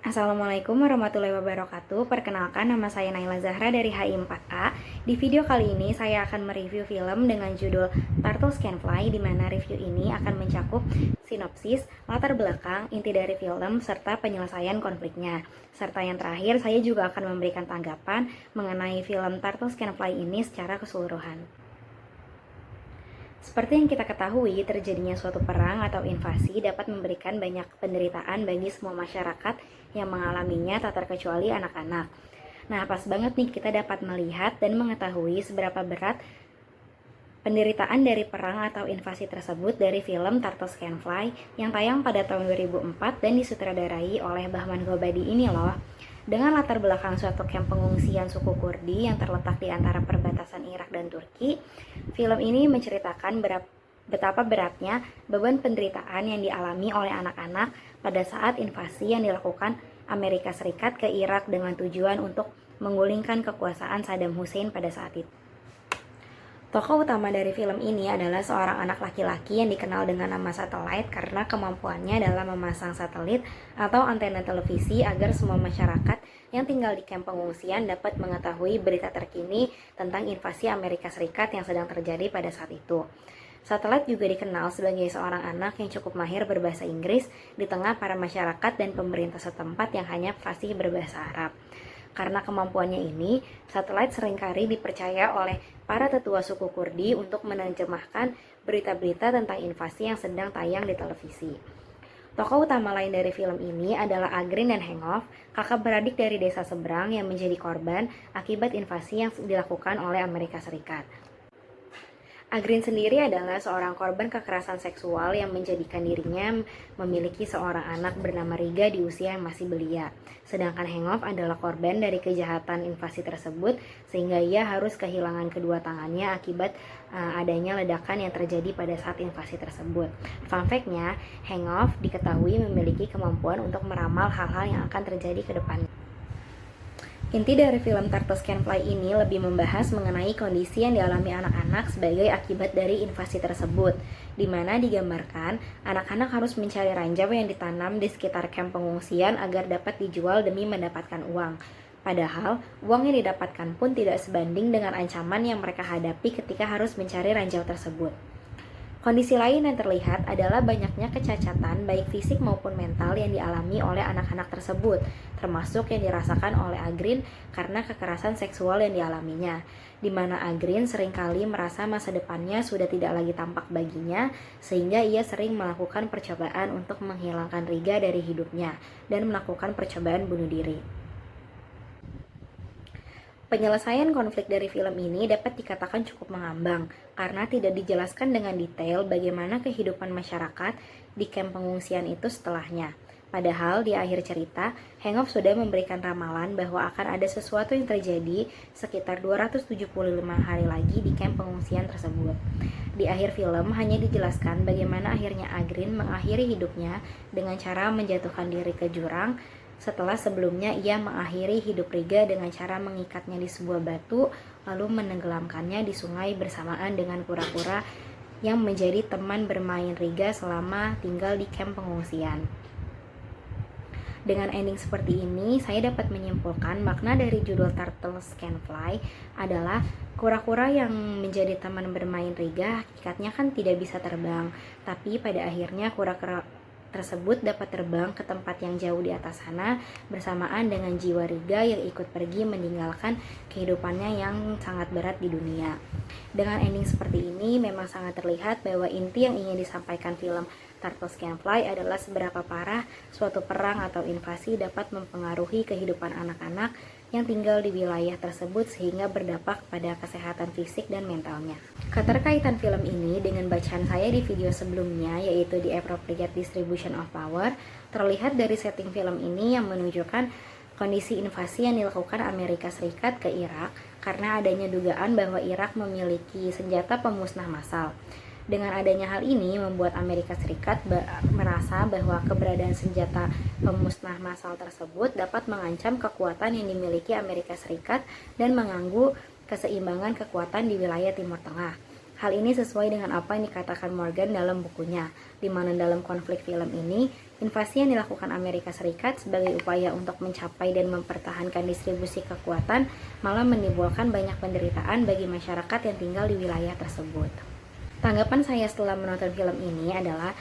Assalamualaikum warahmatullahi wabarakatuh. Perkenalkan, nama saya Naila Zahra dari HI4A. Di video kali ini saya akan mereview film dengan judul Turtles Can Fly, di mana review ini akan mencakup sinopsis, latar belakang, inti dari film, serta penyelesaian konfliknya. Serta yang terakhir, saya juga akan memberikan tanggapan mengenai film Turtles Can Fly ini secara keseluruhan. Seperti yang kita ketahui, terjadinya suatu perang atau invasi dapat memberikan banyak penderitaan bagi semua masyarakat yang mengalaminya, tak terkecuali anak-anak. Nah, pas banget nih kita dapat melihat dan mengetahui seberapa berat penderitaan dari perang atau invasi tersebut dari film Turtles Can Fly yang tayang pada tahun 2004 dan disutradarai oleh Bahman Gobadi ini loh. Dengan latar belakang suatu kamp pengungsian suku Kurdi yang terletak di antara perbatasan Irak dan Turki, film ini menceritakan betapa beratnya beban penderitaan yang dialami oleh anak-anak pada saat invasi yang dilakukan Amerika Serikat ke Irak dengan tujuan untuk menggulingkan kekuasaan Saddam Hussein pada saat itu. Tokoh utama dari film ini adalah seorang anak laki-laki yang dikenal dengan nama Satellite karena kemampuannya dalam memasang satelit atau antena televisi agar semua masyarakat yang tinggal di kamp pengungsian dapat mengetahui berita terkini tentang invasi Amerika Serikat yang sedang terjadi pada saat itu. Satellite juga dikenal sebagai seorang anak yang cukup mahir berbahasa Inggris di tengah para masyarakat dan pemerintah setempat yang hanya fasih berbahasa Arab. Karena kemampuannya ini, Satellite seringkali dipercaya oleh para tetua suku Kurdi untuk menerjemahkan berita-berita tentang invasi yang sedang tayang di televisi. Tokoh utama lain dari film ini adalah Agrin dan Hengov, kakak beradik dari desa seberang yang menjadi korban akibat invasi yang dilakukan oleh Amerika Serikat. Agrin sendiri adalah seorang korban kekerasan seksual yang menjadikan dirinya memiliki seorang anak bernama Riga di usia yang masih belia. Sedangkan Hengov adalah korban dari kejahatan invasi tersebut sehingga ia harus kehilangan kedua tangannya akibat adanya ledakan yang terjadi pada saat invasi tersebut. Fun fact-nya, Hengov diketahui memiliki kemampuan untuk meramal hal-hal yang akan terjadi ke depannya. Inti dari film Turtles Can Fly ini lebih membahas mengenai kondisi yang dialami anak-anak sebagai akibat dari invasi tersebut, di mana digambarkan anak-anak harus mencari ranjau yang ditanam di sekitar kamp pengungsian agar dapat dijual demi mendapatkan uang. Padahal, uang yang didapatkan pun tidak sebanding dengan ancaman yang mereka hadapi ketika harus mencari ranjau tersebut. Kondisi lain yang terlihat adalah banyaknya kecacatan baik fisik maupun mental yang dialami oleh anak-anak tersebut, termasuk yang dirasakan oleh Agrin karena kekerasan seksual yang dialaminya, di mana Agrin seringkali merasa masa depannya sudah tidak lagi tampak baginya, sehingga ia sering melakukan percobaan untuk menghilangkan Riga dari hidupnya dan melakukan percobaan bunuh diri. Penyelesaian konflik dari film ini dapat dikatakan cukup mengambang karena tidak dijelaskan dengan detail bagaimana kehidupan masyarakat di kamp pengungsian itu setelahnya. Padahal di akhir cerita, Hengov sudah memberikan ramalan bahwa akan ada sesuatu yang terjadi sekitar 275 hari lagi di kamp pengungsian tersebut. Di akhir film hanya dijelaskan bagaimana akhirnya Agrin mengakhiri hidupnya dengan cara menjatuhkan diri ke jurang, setelah sebelumnya ia mengakhiri hidup Riga dengan cara mengikatnya di sebuah batu lalu menenggelamkannya di sungai bersamaan dengan kura-kura yang menjadi teman bermain Riga selama tinggal di kamp pengungsian. Dengan ending seperti ini, saya dapat menyimpulkan makna dari judul Turtles Can Fly adalah kura-kura yang menjadi teman bermain Riga hakikatnya kan tidak bisa terbang, tapi pada akhirnya kura-kura tersebut dapat terbang ke tempat yang jauh di atas sana bersamaan dengan jiwa Riga yang ikut pergi meninggalkan kehidupannya yang sangat berat di dunia. Dengan ending seperti ini memang sangat terlihat bahwa inti yang ingin disampaikan film Turtles Can Fly adalah seberapa parah suatu perang atau invasi dapat mempengaruhi kehidupan anak-anak yang tinggal di wilayah tersebut sehingga berdampak pada kesehatan fisik dan mentalnya. Keterkaitan film ini dengan bacaan saya di video sebelumnya, yaitu di Appropriate Distribution of Power, terlihat dari setting film ini yang menunjukkan kondisi invasi yang dilakukan Amerika Serikat ke Irak karena adanya dugaan bahwa Irak memiliki senjata pemusnah massal. Dengan adanya hal ini membuat Amerika Serikat merasa bahwa keberadaan senjata pemusnah massal tersebut dapat mengancam kekuatan yang dimiliki Amerika Serikat dan mengganggu keseimbangan kekuatan di wilayah Timur Tengah. Hal ini sesuai dengan apa yang dikatakan Morgan dalam bukunya, di mana dalam konflik film ini, invasi yang dilakukan Amerika Serikat sebagai upaya untuk mencapai dan mempertahankan distribusi kekuatan malah menimbulkan banyak penderitaan bagi masyarakat yang tinggal di wilayah tersebut. Tanggapan saya setelah menonton film ini adalah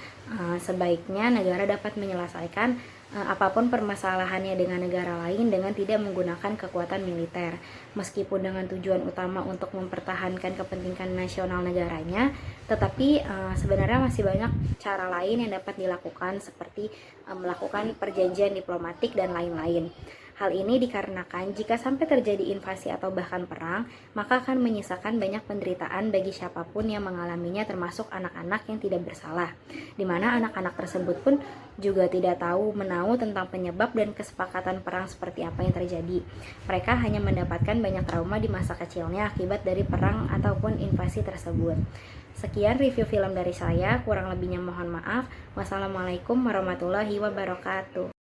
sebaiknya negara dapat menyelesaikan apapun permasalahannya dengan negara lain dengan tidak menggunakan kekuatan militer. Meskipun dengan tujuan utama untuk mempertahankan kepentingan nasional negaranya, tetapi sebenarnya masih banyak cara lain yang dapat dilakukan seperti melakukan perjanjian diplomatik dan lain-lain. Hal ini dikarenakan jika sampai terjadi invasi atau bahkan perang, maka akan menyisakan banyak penderitaan bagi siapapun yang mengalaminya termasuk anak-anak yang tidak bersalah, di mana anak-anak tersebut pun juga tidak tahu menahu tentang penyebab dan kesepakatan perang seperti apa yang terjadi. Mereka hanya mendapatkan banyak trauma di masa kecilnya akibat dari perang ataupun invasi tersebut. Sekian review film dari saya, kurang lebihnya mohon maaf. Wassalamualaikum warahmatullahi wabarakatuh.